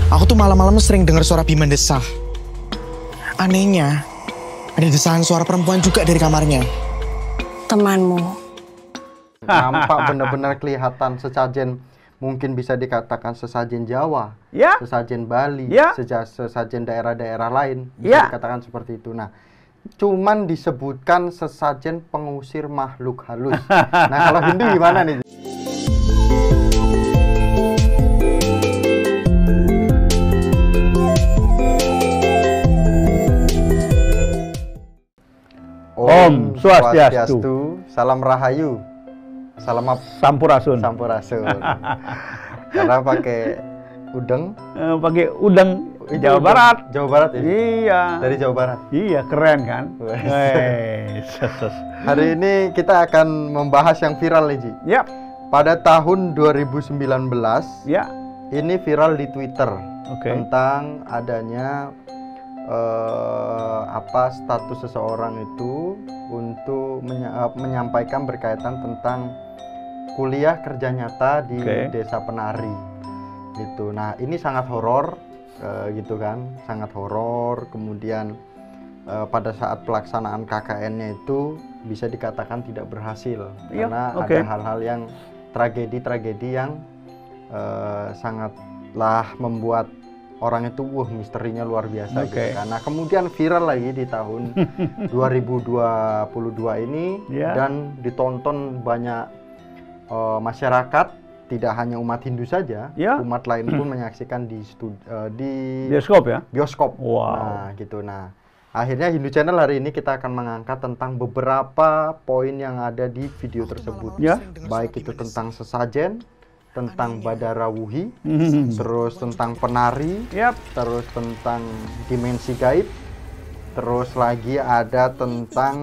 Aku tuh malam-malam sering dengar suara Bima desah. Anehnya, ada desahan suara perempuan juga dari kamarnya. Temanmu. Nampak benar-benar kelihatan sesajen, mungkin bisa dikatakan sesajen Jawa, Ya. sesajen Bali, Ya. sesajen daerah-daerah lain, bisa Ya. dikatakan seperti itu. Nah, cuman disebutkan sesajen pengusir makhluk halus. Nah, kalau Hindu gimana nih? Om Swastiastu. Salam Rahayu. Salam Sampurasun. Sampurasun. Karena pakai udeng. Pakai udang Itu Jawa udeng. Barat. Jawa Barat ya? Iya. Dari Jawa Barat. Iya, keren kan? Wes. Wes. Hari ini kita akan membahas yang viral nih, Ji. Ya, Pada tahun 2019, ya. ini viral di Twitter Oke. tentang adanya status seseorang itu untuk menyampaikan berkaitan tentang kuliah kerja nyata di Oke. Desa Penari gitu. Nah, ini sangat horor gitu kan, sangat horor. Kemudian pada saat pelaksanaan KKN-nya itu bisa dikatakan tidak berhasil Iya, karena oke. ada hal-hal yang tragedi-tragedi yang sangatlah membuat orang itu misterinya luar biasa Oke. gitu kan. Nah, kemudian viral lagi di tahun 2022 ini Ya. dan ditonton banyak masyarakat, tidak hanya umat Hindu saja, Ya. umat lain pun menyaksikan di Bioskop ya? bioskop. Wow. Nah, gitu. Nah, akhirnya Hindu Channel hari ini kita akan mengangkat tentang beberapa poin yang ada di video tersebut. Ya. Baik itu tentang sesajen, tentang Badara Wuhi, Hmm. terus tentang penari, Yap. terus tentang dimensi gaib, terus lagi ada tentang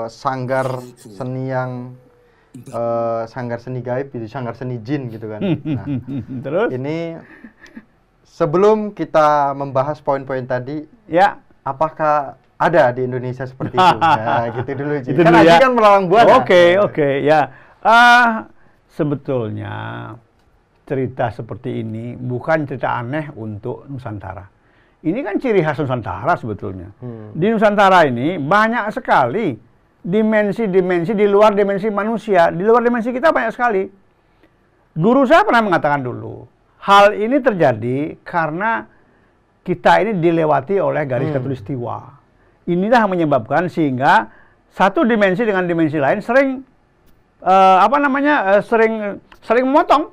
sanggar seni yang sanggar seni gaib, gitu, sanggar seni jin gitu kan. Nah, Terus? ini sebelum kita membahas poin-poin tadi, Ya. apakah ada di Indonesia seperti itu? Nah, gitu dulu. Ji. Itu Kan dulu Aji ya. kan melalang buana. Oke, ya. Sebetulnya cerita seperti ini bukan cerita aneh untuk Nusantara. Ini kan ciri khas Nusantara sebetulnya. Di Nusantara ini banyak sekali dimensi-dimensi di luar dimensi manusia. Di luar dimensi kita banyak sekali. Guru saya pernah mengatakan dulu, hal ini terjadi karena kita ini dilewati oleh garis khatulistiwa. Inilah yang menyebabkan sehingga satu dimensi dengan dimensi lain sering sering memotong,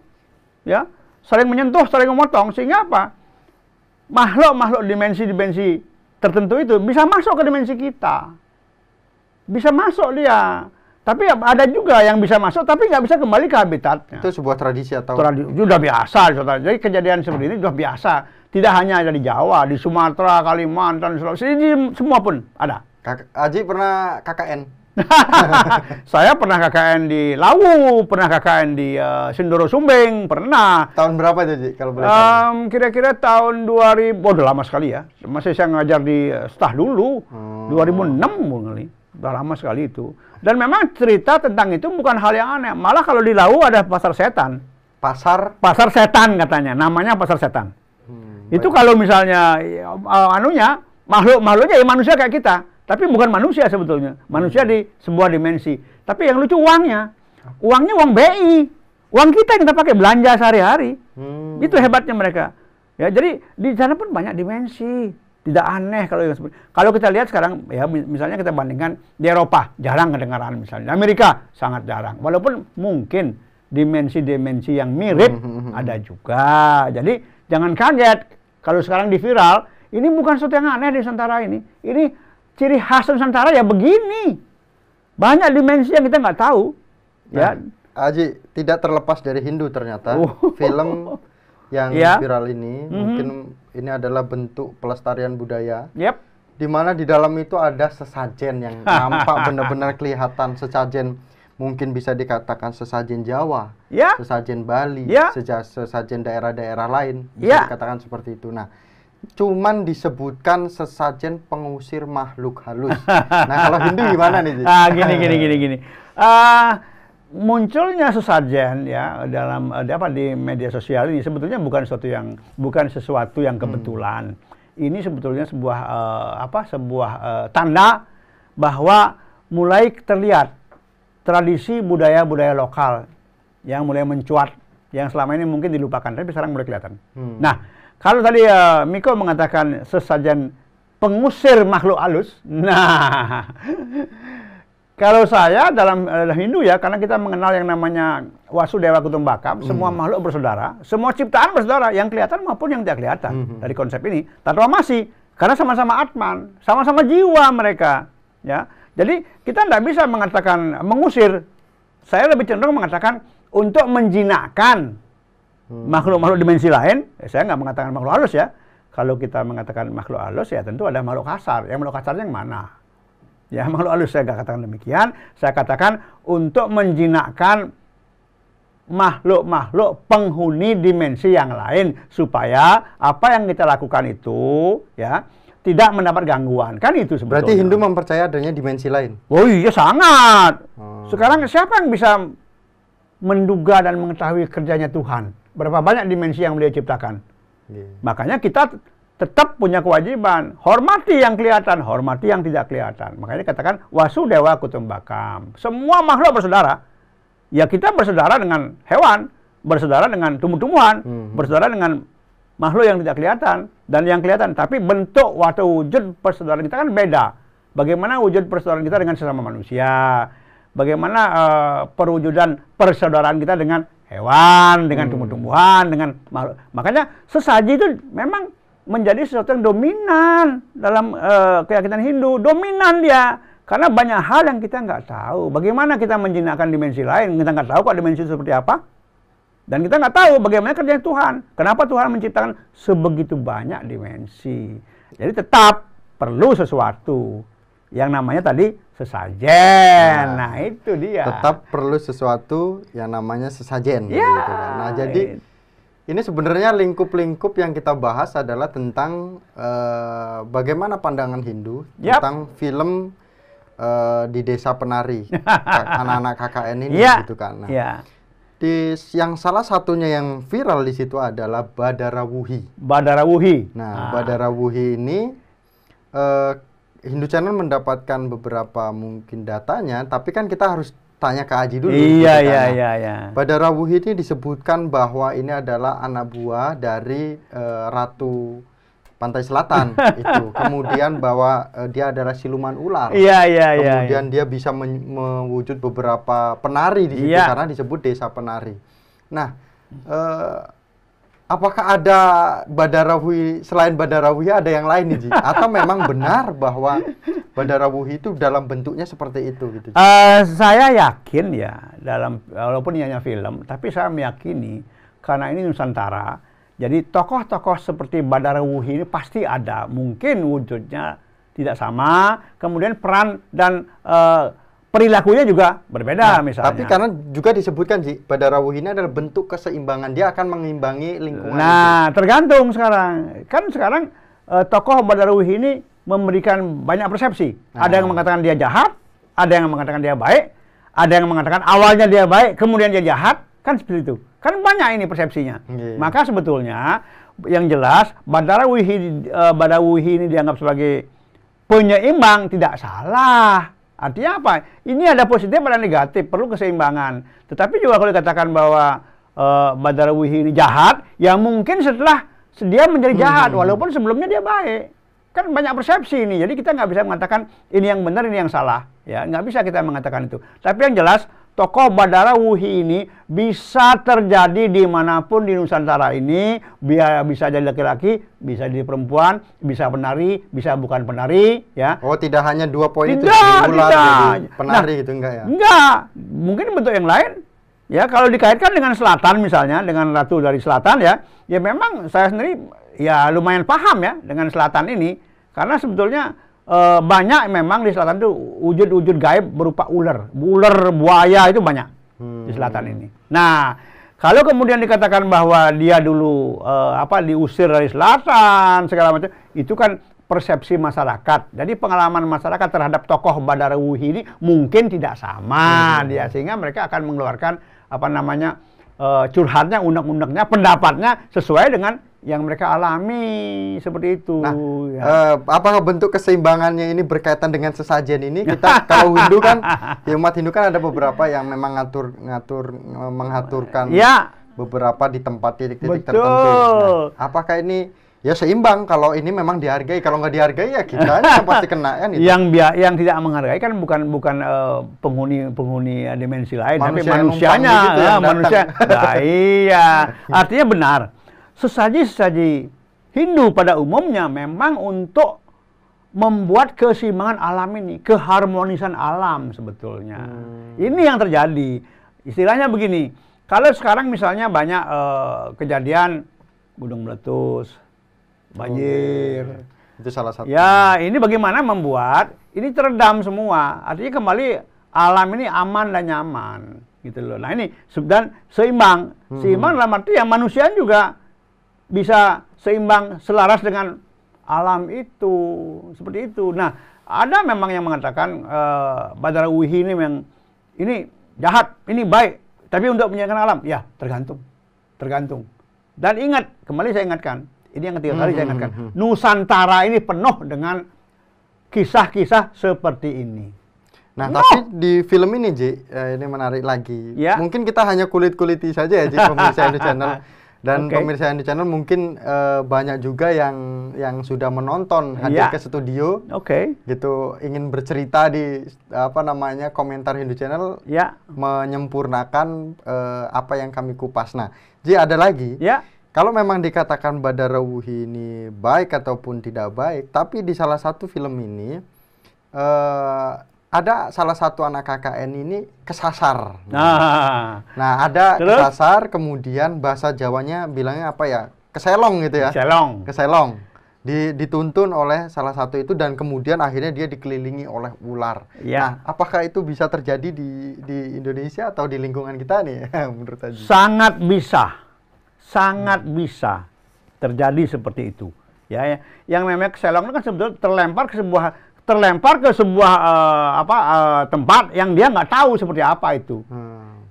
ya, sering menyentuh, sering memotong, sehingga apa? Makhluk dimensi-dimensi tertentu itu bisa masuk ke dimensi kita, bisa masuk dia. Tapi ada juga yang bisa masuk, tapi nggak bisa kembali ke habitatnya. Itu sebuah tradisi atau Sudah biasa, saudara. Jadi kejadian seperti ini sudah biasa. Tidak hanya ada di Jawa, di Sumatera, Kalimantan, Sulawesi, semua pun ada. Aji pernah KKN? Saya pernah KKN di Lawu, pernah KKN di Sindoro Sumbing, pernah. Tahun berapa itu, Ji? Kalau boleh tahu? Kira-kira tahun 2000, udah lama sekali ya. Masih saya ngajar di Stah dulu, 2006 kali. Udah lama sekali itu. Dan memang cerita tentang itu bukan hal yang aneh. Malah kalau di Lawu ada pasar setan. Pasar setan katanya, namanya pasar setan. Itu kalau misalnya makhluknya ya manusia kayak kita. Tapi bukan manusia sebetulnya. Manusia di sebuah dimensi. Tapi yang lucu uangnya uang BI. Uang kita yang kita pakai belanja sehari-hari. Itu hebatnya mereka. Ya, jadi di sana pun banyak dimensi. Tidak aneh kalau kita lihat sekarang ya, misalnya kita bandingkan di Eropa, jarang kedengaran misalnya. Di Amerika sangat jarang. Walaupun mungkin dimensi-dimensi yang mirip ada juga. Jadi jangan kaget kalau sekarang di viral, ini bukan sesuatu yang aneh di Nusantara ini. Ini ciri khas Nusantara ya begini. Banyak dimensi yang kita nggak tahu. Nah, Ya. Aji, tidak terlepas dari Hindu ternyata. Film yang Ya. viral ini mungkin ini adalah bentuk pelestarian budaya. Yep. Di mana di dalam itu ada sesajen yang nampak benar-benar kelihatan sesajen, mungkin bisa dikatakan sesajen Jawa, Ya. sesajen Bali, Ya. sesajen daerah-daerah lain, bisa Ya. dikatakan seperti itu. Nah, cuman disebutkan sesajen pengusir makhluk halus. Nah, kalau Hindu gimana nih, Ji? Gini. munculnya sesajen ya dalam di media sosial ini sebetulnya bukan sesuatu yang kebetulan. Ini sebetulnya sebuah tanda bahwa mulai terlihat tradisi budaya-budaya lokal yang mulai mencuat, yang selama ini mungkin dilupakan, tapi sekarang mulai kelihatan. Nah, kalau tadi Miko mengatakan sesajen pengusir makhluk halus, nah kalau saya dalam Hindu ya, karena kita mengenal yang namanya Wasudewa Kutumbakam, semua makhluk bersaudara, semua ciptaan bersaudara, yang kelihatan maupun yang tidak kelihatan dari konsep ini. Tatwamasi, karena sama-sama Atman, sama-sama jiwa mereka. Ya, jadi kita tidak bisa mengatakan mengusir. Saya lebih cenderung mengatakan untuk menjinakkan makhluk-makhluk dimensi lain. Saya nggak mengatakan makhluk halus ya. Kalau kita mengatakan makhluk halus ya tentu ada makhluk kasar. Yang makhluk kasarnya yang mana? Ya, makhluk halus saya nggak katakan demikian. Saya katakan untuk menjinakkan makhluk-makhluk penghuni dimensi yang lain supaya apa yang kita lakukan itu ya tidak mendapat gangguan. Kan itu sebetulnya. Berarti Hindu mempercaya adanya dimensi lain? Oh iya, sangat. Sekarang siapa yang bisa menduga dan mengetahui kerjanya Tuhan? Berapa banyak dimensi yang beliau ciptakan? Makanya kita tetap punya kewajiban, hormati yang kelihatan, hormati yang tidak kelihatan. Makanya katakan Wasudewa Kutumbakam. Semua makhluk bersaudara. Ya kita bersaudara dengan hewan, bersaudara dengan tumbuh-tumbuhan, bersaudara dengan makhluk yang tidak kelihatan dan yang kelihatan. Tapi bentuk atau wujud persaudaraan kita kan beda. Bagaimana wujud persaudaraan kita dengan sesama manusia? Bagaimana perwujudan persaudaraan kita dengan hewan, dengan tumbuh-tumbuhan, dengan makhluk. Makanya sesaji itu memang menjadi sesuatu yang dominan dalam keyakinan Hindu. Dominan dia. Karena banyak hal yang kita nggak tahu. Bagaimana kita menjinakkan dimensi lain. Kita nggak tahu kok dimensi seperti apa. Dan kita nggak tahu bagaimana kerja Tuhan. Kenapa Tuhan menciptakan sebegitu banyak dimensi. Jadi tetap perlu sesuatu. Yang namanya tadi sesajen. Nah itu dia. Tetap perlu sesuatu yang namanya sesajen. Ya, gitu kan. Nah jadi ini sebenarnya lingkup-lingkup yang kita bahas adalah tentang bagaimana pandangan Hindu tentang film di Desa Penari, anak-anak KKN ini, gitu kan. Nah, yang salah satunya yang viral di situ adalah Badarawuhi. Badarawuhi. Nah, Badarawuhi ini Hindu Channel mendapatkan beberapa mungkin datanya, tapi kan kita harus tanya ke Aji dulu. Iya. Badarawuhi ini disebutkan bahwa ini adalah anak buah dari Ratu Pantai Selatan itu. Kemudian bahwa dia adalah siluman ular. Iya. Kemudian dia bisa mewujud beberapa penari di situ karena disebut desa penari. Nah, apakah ada Badarawuhi, selain Badarawuhi ada yang lain nih, Ji? Atau memang benar bahwa Badarawuhi itu dalam bentuknya seperti itu gitu? Saya yakin ya, walaupun ini hanya film, tapi saya meyakini karena ini Nusantara. Jadi tokoh-tokoh seperti Badarawuhi ini pasti ada. Mungkin wujudnya tidak sama, kemudian peran dan perilakunya juga berbeda misalnya. Tapi karena juga disebutkan sih, Badarawuhi ini adalah bentuk keseimbangan. Dia akan mengimbangi lingkungan. Nah, tergantung sekarang. Kan sekarang tokoh Badarawuhi ini memberikan banyak persepsi. Ada yang mengatakan dia jahat, ada yang mengatakan dia baik, ada yang mengatakan awalnya dia baik, kemudian dia jahat. Kan seperti itu. Kan banyak ini persepsinya. Maka sebetulnya yang jelas Badarawuhi ini dianggap sebagai penyeimbang tidak salah. Artinya apa? Ini ada positif ada negatif, perlu keseimbangan. Tetapi juga kalau dikatakan bahwa Badarawuhi ini jahat, ya mungkin setelah dia menjadi jahat, walaupun sebelumnya dia baik. Kan banyak persepsi ini, jadi kita nggak bisa mengatakan ini yang benar, ini yang salah. Ya, nggak bisa kita mengatakan itu. Tapi yang jelas, tokoh Badarawuhi ini bisa terjadi dimanapun di Nusantara ini. Bisa jadi laki-laki, bisa jadi perempuan, bisa penari, bisa bukan penari. Ya. Oh, tidak hanya dua poin itu, tidak. Jadi penari gitu, enggak ya? Enggak, mungkin bentuk yang lain. Ya, kalau dikaitkan dengan selatan misalnya, dengan ratu dari selatan ya memang saya sendiri ya lumayan paham ya dengan selatan ini. Karena sebetulnya banyak memang di selatan itu wujud-wujud gaib berupa ular, buaya itu banyak di selatan ini. Nah, kalau kemudian dikatakan bahwa dia dulu diusir dari selatan segala macam, itu kan persepsi masyarakat. Jadi pengalaman masyarakat terhadap tokoh Badarudin ini mungkin tidak sama dia, sehingga mereka akan mengeluarkan apa namanya curhatnya, undang-undangnya, pendapatnya sesuai dengan yang mereka alami seperti itu. Nah, ya. apakah bentuk keseimbangannya ini berkaitan dengan sesajen ini? Kita kalau Hindu kan, di umat Hindu kan ada beberapa yang memang mengaturkan ya, beberapa di tempat titik-titik betul. tertentu. Nah, apakah ini ya seimbang? Kalau ini memang dihargai, kalau nggak dihargai ya kita yang pasti kena kan itu. Yang tidak menghargai kan bukan penghuni dimensi lain, tapi Manusia yang manusianya, numpang gitu yang manusia. datang. Nah, iya, artinya benar. Sesaji-sesaji Hindu pada umumnya memang untuk membuat keseimbangan alam ini, keharmonisan alam sebetulnya. Ini yang terjadi. Istilahnya begini, kalau sekarang misalnya banyak kejadian gunung meletus, banjir. Itu salah satu. Ya, ini bagaimana membuat ini teredam semua. Artinya kembali alam ini aman dan nyaman, gitu loh. Nah, ini dan seimbang. Seimbang dalam arti yang manusia juga bisa seimbang, selaras dengan alam itu, seperti itu. Nah, ada memang yang mengatakan Badarudin ini memang ini jahat, ini baik, tapi untuk menjaga alam, ya tergantung. Dan ingat, kembali saya ingatkan, ini yang ketiga kali saya ingatkan, Nusantara ini penuh dengan kisah-kisah seperti ini. Nah, tapi di film ini, Ji, ini menarik lagi. Ya. Mungkin kita hanya kulit-kuliti saja ya, Ji, pemirsa Hindu Channel. Dan pemirsa Hindu Channel mungkin banyak juga yang sudah menonton, hadir ke studio, gitu, ingin bercerita di apa namanya komentar Hindu Channel, menyempurnakan apa yang kami kupas. Nah, Ji, ada lagi. Kalau memang dikatakan Badarudin ini baik ataupun tidak baik, tapi di salah satu film ini ada salah satu anak KKN ini kesasar. Nah, ada kesasar, kemudian bahasa Jawanya bilangnya apa ya? Keselong gitu ya. Keselong. Dituntun oleh salah satu itu dan kemudian akhirnya dia dikelilingi oleh ular. Nah, apakah itu bisa terjadi di Indonesia atau di lingkungan kita nih menurut Haji? Sangat bisa terjadi seperti itu. Ya, yang namanya keselong itu kan sebetulnya terlempar ke sebuah tempat yang dia nggak tahu seperti apa itu.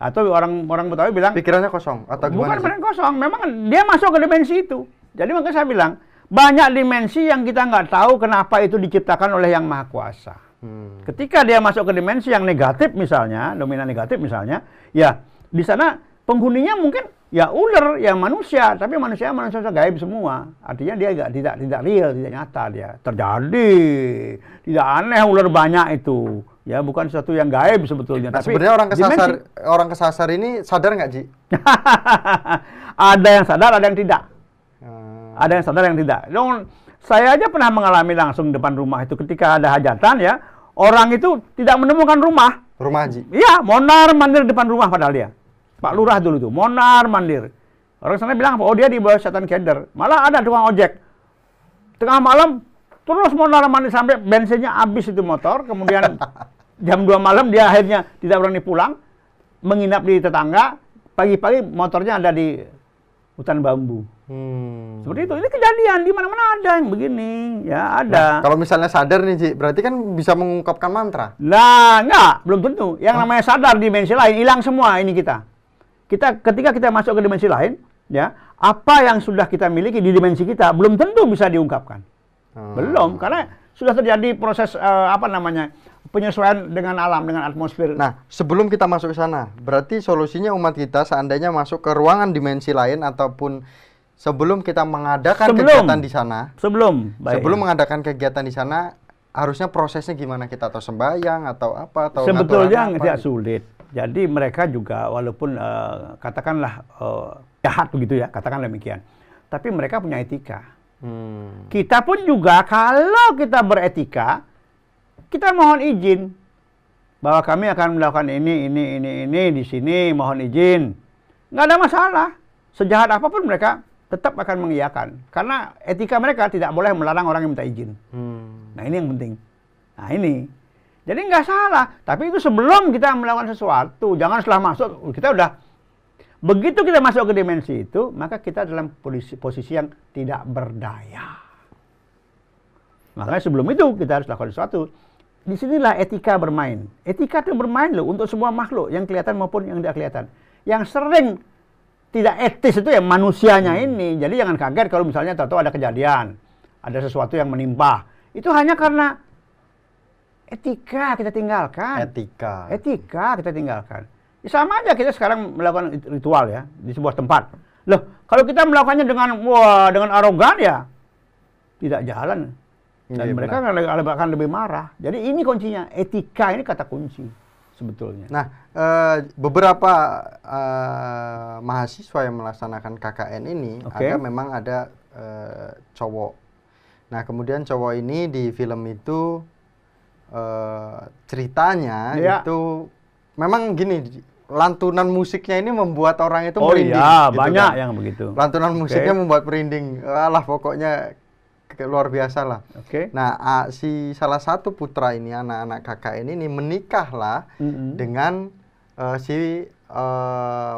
Atau orang Betawi bilang pikirannya kosong atau gimana? Bukan pikiran kosong, memang dia masuk ke dimensi itu. Jadi makanya saya bilang banyak dimensi yang kita nggak tahu kenapa itu diciptakan oleh Yang Maha Kuasa. Ketika dia masuk ke dimensi yang negatif misalnya, dominan negatif misalnya, ya di sana penghuninya mungkin ya ular, ya manusia, tapi manusia gaib semua. Artinya dia tidak real, tidak nyata dia. Terjadi. Tidak aneh ular banyak itu. Ya bukan sesuatu yang gaib sebetulnya. Nah, tapi sebenarnya orang kesasar ini sadar nggak, Ji? Ada yang sadar, ada yang tidak. Ada yang sadar, yang tidak. Saya aja pernah mengalami langsung depan rumah itu ketika ada hajatan ya. Orang itu tidak menemukan rumah. Rumah, Ji? Iya, mondar-mandir depan rumah padahal dia. Pak Lurah dulu tuh, mondar-mandir. Orang sana bilang, oh dia di bawah setan keder. Malah ada tukang ojek. Tengah malam, terus mondar-mandir sampai bensinnya habis itu motor. Kemudian jam 2 malam dia akhirnya tidak berani pulang. Menginap di tetangga. Pagi-pagi motornya ada di hutan bambu. Seperti itu. Ini kejadian, di mana-mana ada yang begini. Ya, ada. Nah, kalau misalnya sadar nih, Ji, berarti kan bisa mengungkapkan mantra. Nah, enggak. Belum tentu. Yang namanya sadar di dimensi lain, hilang semua ini kita. Ketika kita masuk ke dimensi lain, ya, apa yang sudah kita miliki di dimensi kita belum tentu bisa diungkapkan. Belum, karena sudah terjadi proses penyesuaian dengan alam, dengan atmosfer. Nah, sebelum kita masuk ke sana, berarti solusinya umat kita seandainya masuk ke ruangan dimensi lain ataupun sebelum kita mengadakan kegiatan di sana. Sebelum mengadakan kegiatan di sana, harusnya prosesnya gimana, kita atau sembahyang atau apa atau sebetulnya tidak sulit. Jadi mereka juga walaupun katakanlah jahat begitu ya, katakanlah demikian. Tapi mereka punya etika. Kita pun juga kalau kita beretika, kita mohon izin bahwa kami akan melakukan ini di sini, mohon izin. Nggak ada masalah. Sejahat apapun mereka tetap akan mengiyakan. Karena etika mereka tidak boleh melarang orang yang minta izin. Nah, ini yang penting. Nah, ini. Jadi nggak salah, tapi itu sebelum kita melakukan sesuatu, jangan setelah masuk, kita udah, begitu kita masuk ke dimensi itu, maka kita dalam posisi yang tidak berdaya. Makanya sebelum itu kita harus lakukan sesuatu. Disinilah etika bermain. Etika itu bermain loh untuk semua makhluk yang kelihatan maupun yang tidak kelihatan. Yang sering tidak etis itu ya manusianya ini. Jadi jangan kaget kalau misalnya tahu-tahu ada kejadian, ada sesuatu yang menimpa. Itu hanya karena etika kita tinggalkan. Etika kita tinggalkan. Ya, sama aja kita sekarang melakukan ritual ya di sebuah tempat. Loh, kalau kita melakukannya dengan arogan ya tidak jalan. Dan mereka akan lebih marah. Jadi ini kuncinya, etika ini kata kunci sebetulnya. Nah, beberapa mahasiswa yang melaksanakan KKN ini memang ada cowok. Nah, kemudian cowok ini di film itu ceritanya itu memang gini, lantunan musiknya ini membuat orang itu merinding. Iya, gitu banyak kan. yang begitu. Lantunan musiknya membuat merinding. Alah, pokoknya luar biasa lah. Nah, si salah satu putra ini, anak-anak KKN ini menikahlah dengan si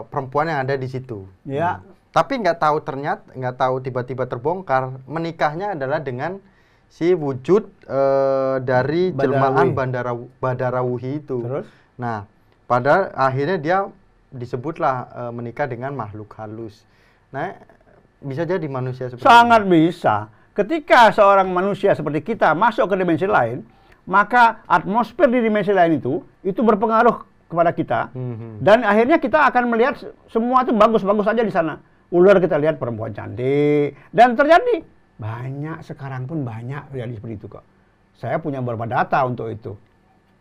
perempuan yang ada di situ. Ya. Tapi nggak tahu tiba-tiba terbongkar menikahnya adalah dengan si wujud dari jelmaan Badarawuhi itu. Terus? Nah, pada akhirnya dia disebutlah menikah dengan makhluk halus. Nah, bisa jadi manusia seperti sangat ini. Bisa. Ketika seorang manusia seperti kita masuk ke dimensi lain, maka atmosfer di dimensi lain itu berpengaruh kepada kita. Dan akhirnya kita akan melihat semua itu bagus-bagus saja di sana. Ular kita lihat perempuan cantik. Dan terjadi. Banyak, sekarang pun banyak terjadi seperti itu kok. Saya punya beberapa data untuk itu.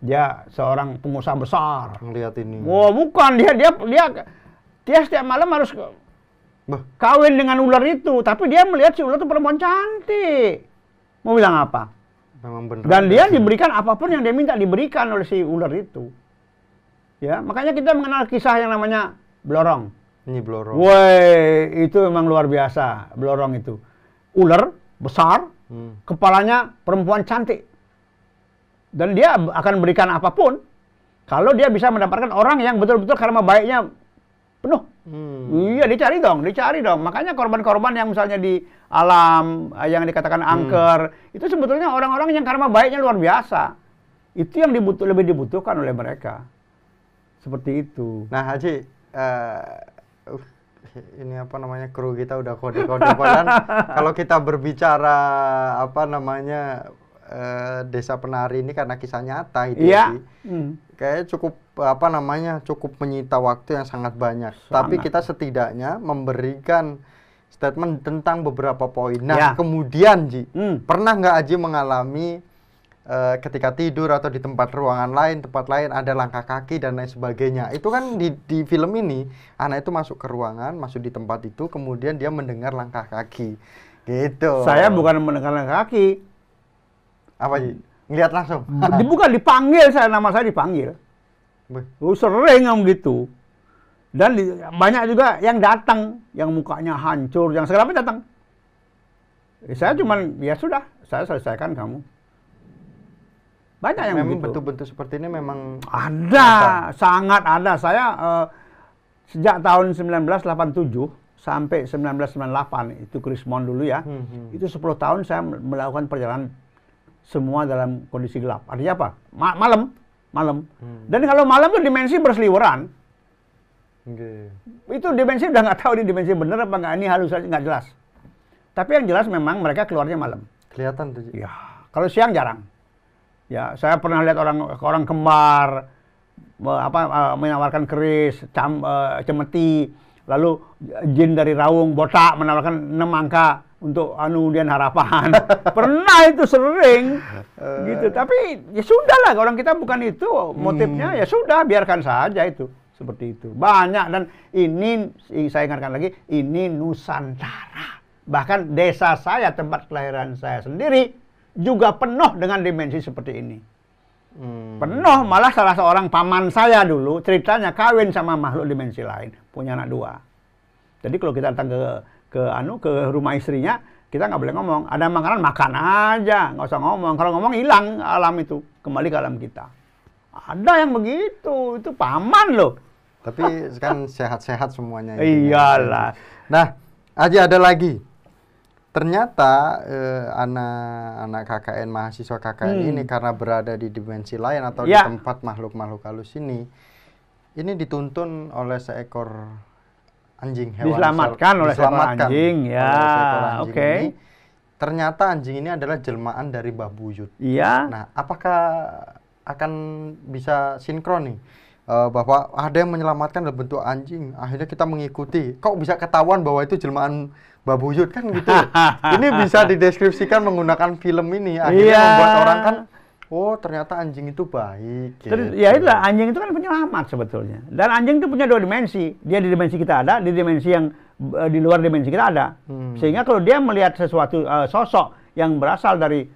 Dia seorang pengusaha besar. Melihat ini. Oh, bukan. Dia setiap malam harus kawin dengan ular itu, tapi dia melihat si ular itu perempuan cantik. Mau bilang apa? Memang benar. Dan dia diberikan apapun yang dia minta diberikan oleh si ular itu. Ya, makanya kita mengenal kisah yang namanya Blorong. Ini Blorong. Woi, itu memang luar biasa, Blorong itu. Ular besar, kepalanya perempuan cantik. Dan dia akan berikan apapun kalau dia bisa mendapatkan orang yang betul-betul karma baiknya penuh. Iya, dicari dong. Makanya korban-korban yang misalnya di alam yang dikatakan angker, itu sebetulnya orang-orang yang karma baiknya luar biasa. Itu yang lebih dibutuhkan oleh mereka. Seperti itu. Nah, Haji, ini apa namanya, kru kita udah kode-kode kan. Kalau kita berbicara apa namanya Desa Penari ini karena kisah nyata itu sih. Kayaknya cukup menyita waktu yang sangat banyak. Tapi kita setidaknya memberikan statement tentang beberapa poin. Nah, kemudian Ji, pernah nggak Aji mengalami ketika tidur atau di tempat tempat lain ada langkah kaki dan lain sebagainya. Itu kan di film ini anak itu masuk ke ruangan, masuk di tempat itu, kemudian dia mendengar langkah kaki. Gitu. Saya bukan mendengar langkah kaki. Apa Ji? Ngeliat langsung? Bukan, dipanggil nama saya dipanggil. Sering yang begitu. Dan banyak juga yang datang, yang mukanya hancur, yang segala macam datang. Saya cuman, ya sudah, saya selesaikan kamu. Banyak yang memang begitu. bentuk-bentuk seperti ini memang ada, sangat ada. Saya sejak tahun 1987 sampai 1998, itu Krismon dulu ya, itu 10 tahun saya melakukan perjalanan semua dalam kondisi gelap. Artinya apa? Malam. Dan kalau malam itu dimensi berseliweran. Itu dimensi udah nggak tahu di dimensi bener apa nggak, ini halusinasi nggak jelas. Tapi yang jelas memang mereka keluarnya malam. Kelihatan tuh. Ya, kalau siang jarang. Ya, saya pernah lihat orang kembar menawarkan keris, cemeti, lalu jin dari Raung botak menawarkan 6 angka untuk Dian Harapan. Pernah itu sering gitu. Tapi ya sudahlah, orang kita bukan itu motifnya, ya sudah biarkan saja itu. Seperti itu. Banyak, dan ini saya ingatkan lagi, ini Nusantara. Bahkan desa saya, tempat kelahiran saya sendiri juga penuh dengan dimensi seperti ini. Penuh, malah salah seorang paman saya dulu ceritanya kawin sama makhluk dimensi lain, punya anak 2. Jadi kalau kita datang ke rumah istrinya, kita nggak boleh ngomong. Ada makanan, makan aja, nggak usah ngomong. Kalau ngomong hilang alam itu, kembali ke alam kita. Ada yang begitu, itu paman loh. Tapi kan sehat-sehat semuanya. Iyalah. Nah, aja ada lagi. ternyata anak KKN, mahasiswa KKN ini karena berada di dimensi lain atau di tempat makhluk-makhluk halus ini dituntun oleh seekor anjing, hewan diselamatkan oleh seekor anjing, oke. Ternyata anjing ini adalah jelmaan dari Mbah Buyut. Iya. Nah, apakah akan bisa sinkron nih? Bahwa ada yang menyelamatkan dalam bentuk anjing, akhirnya kita mengikuti. Kok bisa ketahuan bahwa itu jelmaan Mbah Buyut kan gitu? Ini bisa dideskripsikan menggunakan film ini, akhirnya membuat orang kan, oh ternyata anjing itu baik. Gitu. Ya itulah, anjing itu kan penyelamat sebetulnya. Dan anjing itu punya 2 dimensi. Dia di dimensi kita ada, di dimensi yang di luar dimensi kita ada. Sehingga kalau dia melihat sesuatu sosok yang berasal dari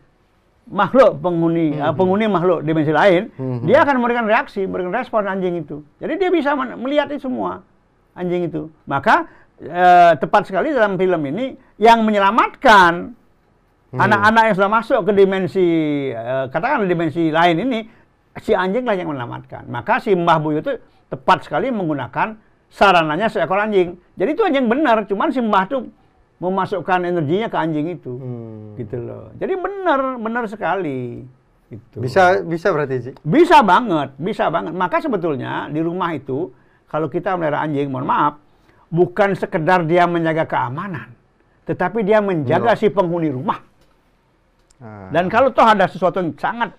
makhluk penghuni makhluk dimensi lain, dia akan memberikan reaksi, memberikan respon anjing itu. Jadi dia bisa melihat itu semua anjing itu. Maka tepat sekali dalam film ini yang menyelamatkan anak-anak yang sudah masuk ke dimensi katakanlah dimensi lain ini, si anjinglah yang menyelamatkan. Maka si Mbah Buyut itu tepat sekali menggunakan sarananya seekor anjing. Jadi itu anjing benar, cuman si Mbah itu memasukkan energinya ke anjing itu, gitu loh. Jadi benar sekali. Gitu. Bisa berarti sih? Bisa banget. Maka sebetulnya di rumah itu kalau kita melihara anjing, mohon maaf, bukan sekedar dia menjaga keamanan, tetapi dia menjaga si penghuni rumah. Dan kalau toh ada sesuatu yang sangat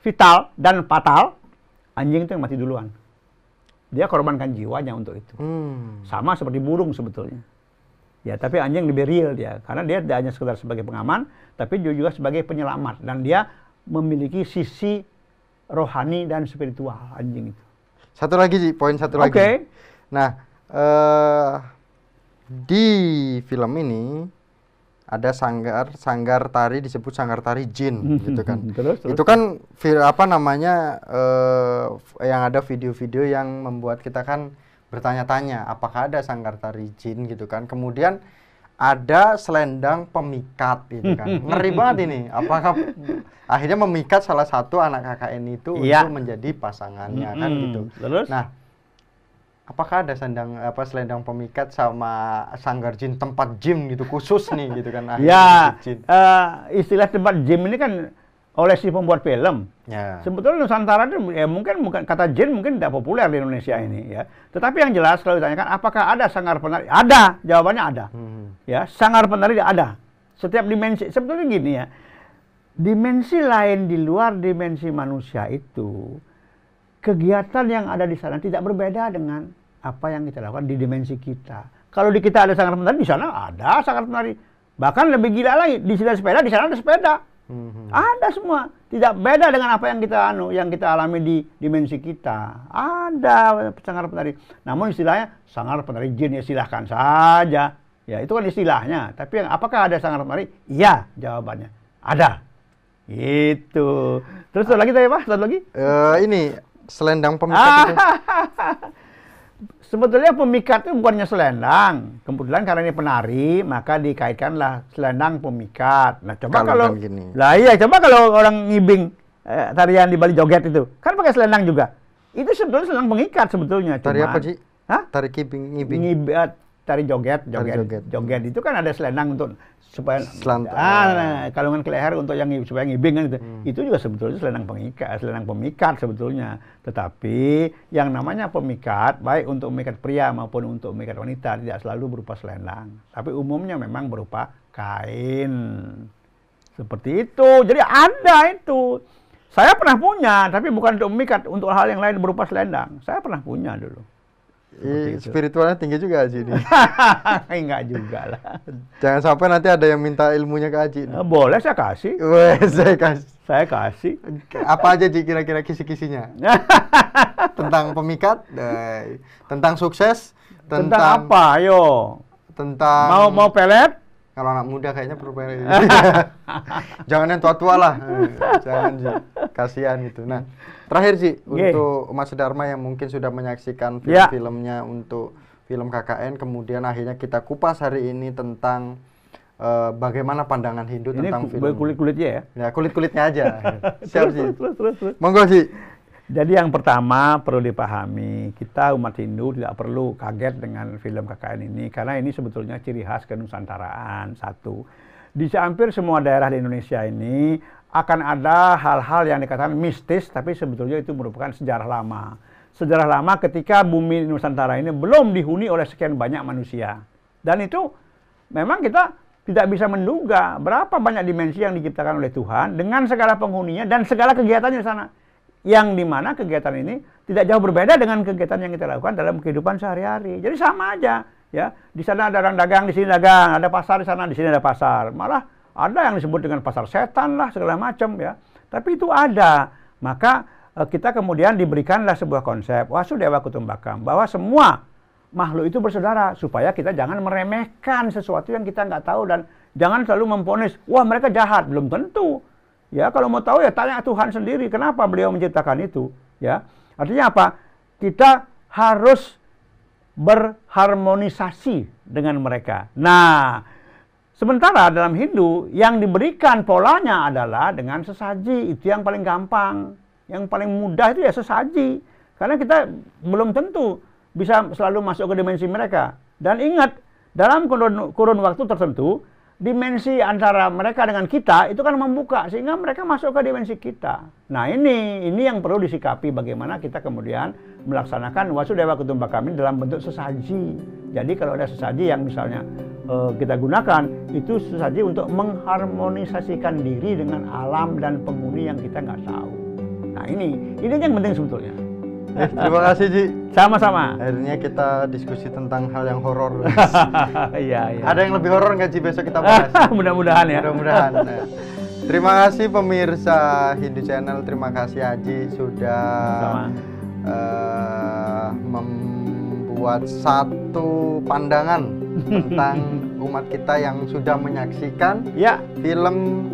vital dan fatal, anjing itu yang mati duluan. Dia korbankan jiwanya untuk itu. Sama seperti burung sebetulnya. Ya, tapi anjing lebih real dia, karena dia tidak hanya sekedar sebagai pengaman, tapi juga sebagai penyelamat. Dan dia memiliki sisi rohani dan spiritual anjing itu. Satu lagi sih, poin satu lagi. Nah, di film ini ada sanggar tari disebut sanggar tari jin, gitu kan. Terus. Itu kan apa namanya yang ada video-video yang membuat kita kan bertanya-tanya apakah ada sanggar tari jin gitu kan. Kemudian ada selendang pemikat gitu kan. Ngeri banget ini. Apakah akhirnya memikat salah satu anak KKN itu untuk menjadi pasangannya kan gitu. Terus? Nah, apakah ada selendang pemikat sama sanggar jin, tempat gym gitu khusus nih gitu kan? Ya, istilah tempat gym ini kan oleh si pembuat film. Ya. Sebetulnya Nusantara itu ya mungkin kata jin mungkin tidak populer di Indonesia ini ya. Tetapi yang jelas kalau ditanyakan apakah ada sanggar penari? Ada, jawabannya ada. Ya, sanggar penari ada. Setiap dimensi sebetulnya gini ya. Dimensi lain di luar dimensi manusia itu, kegiatan yang ada di sana tidak berbeda dengan apa yang kita lakukan di dimensi kita. Kalau di kita ada sanggar penari, di sana ada sanggar penari. Bahkan lebih gila lagi, di sini ada sepeda, di sana ada sepeda. Ada semua. Tidak beda dengan apa yang kita alami di dimensi kita. Ada sanggar penari. Namun istilahnya sanggar penari jin ya silahkan saja. Ya itu kan istilahnya. Tapi apakah ada sanggar penari? Iya jawabannya. Ada. Itu. Terus satu lagi tadi Pak? Satu lagi? Ini selendang pemikat itu. Sebetulnya pemikat itu bukannya selendang. Kebetulan karena ini penari, maka dikaitkanlah selendang pemikat. Nah, coba kalau gini. Lah iya, coba kalau orang ngibing tarian di Bali joget itu, kan pakai selendang juga. Itu sebetulnya selendang pengikat sebetulnya. Tari apa sih? Hah? Tari ngibing. Tari joget. Joget itu kan ada selendang untuk supaya kalungan ke leher untuk yang supaya ngibing kan itu. Itu juga sebetulnya selendang pemikat sebetulnya. Tetapi yang namanya pemikat baik untuk memikat pria maupun untuk memikat wanita tidak selalu berupa selendang. Tapi umumnya memang berupa kain. Seperti itu. Jadi ada itu. Saya pernah punya, tapi bukan untuk memikat, untuk hal yang lain berupa selendang. Saya pernah punya dulu. Spiritualnya tinggi juga Haji ini. Enggak juga lah. Jangan sampai nanti ada yang minta ilmunya ke Haji. Boleh saya kasih. Saya kasih. Apa aja Ji kira-kira kisi-kisinya? Tentang pemikat, tentang sukses, tentang apa? Ayo. Tentang mau pelet? Kalau anak muda kayaknya perlu pelet. Jangan yang tua-tua lah. Jangan Ji. Kasihan gitu. Nah, terakhir sih untuk Mas Dharma yang mungkin sudah menyaksikan film-filmnya untuk film KKN, kemudian akhirnya kita kupas hari ini tentang bagaimana pandangan Hindu tentang film. Kulit-kulitnya ya? Ya, kulit-kulitnya aja. Siap sih. Monggo sih. Jadi yang pertama perlu dipahami, kita umat Hindu tidak perlu kaget dengan film KKN ini, karena ini sebetulnya ciri khas kenusantaraan. Satu, di hampir semua daerah di Indonesia ini akan ada hal-hal yang dikatakan mistis, tapi sebetulnya itu merupakan sejarah lama. Sejarah lama ketika bumi Nusantara ini belum dihuni oleh sekian banyak manusia. Dan itu memang kita tidak bisa menduga berapa banyak dimensi yang diciptakan oleh Tuhan dengan segala penghuninya dan segala kegiatannya di sana. Yang dimana kegiatan ini tidak jauh berbeda dengan kegiatan yang kita lakukan dalam kehidupan sehari-hari. Jadi sama aja, ya. Di sana ada orang dagang, di sini dagang, ada pasar di sana, di sini ada pasar. Malah ada yang disebut dengan pasar setan lah, segala macam, ya. Tapi itu ada. Maka kita kemudian diberikanlah sebuah konsep Wasudewa Kutumbakam, bahwa semua makhluk itu bersaudara, supaya kita jangan meremehkan sesuatu yang kita nggak tahu dan jangan selalu memponis, wah mereka jahat, belum tentu. Ya, kalau mau tahu ya tanya Tuhan sendiri, kenapa beliau menciptakan itu, ya. Artinya apa? Kita harus berharmonisasi dengan mereka. Nah, sementara dalam Hindu yang diberikan polanya adalah dengan sesaji, itu yang paling gampang. Yang paling mudah itu ya sesaji. Karena kita belum tentu bisa selalu masuk ke dimensi mereka. Dan ingat, dalam kurun waktu tertentu, dimensi antara mereka dengan kita itu kan membuka sehingga mereka masuk ke dimensi kita. Nah, ini yang perlu disikapi, bagaimana kita kemudian melaksanakan Wasudewa Kutumbakam ini dalam bentuk sesaji. Jadi kalau ada sesaji yang misalnya kita gunakan, itu sesaji untuk mengharmonisasikan diri dengan alam dan penghuni yang kita nggak tahu. Nah, ini yang penting sebetulnya. Terima kasih, Ji. Sama-sama. Akhirnya kita diskusi tentang hal yang horor. Iya. Ada yang lebih horor nggak, Ji? Besok kita bahas. Mudah-mudahan ya. Mudah-mudahan. Nah, terima kasih pemirsa Hindu Channel. Terima kasih Aji sudah membuat satu pandangan tentang umat kita yang sudah menyaksikan film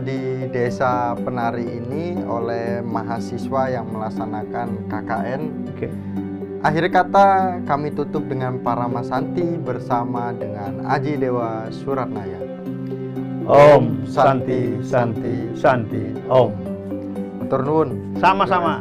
di Desa Penari ini oleh mahasiswa yang melaksanakan KKN. Akhir kata kami tutup dengan Paramasanti bersama dengan Aji Dewa Suratnaya. Om Santi Santi Santi Om. Matur nuwun. Sama-sama.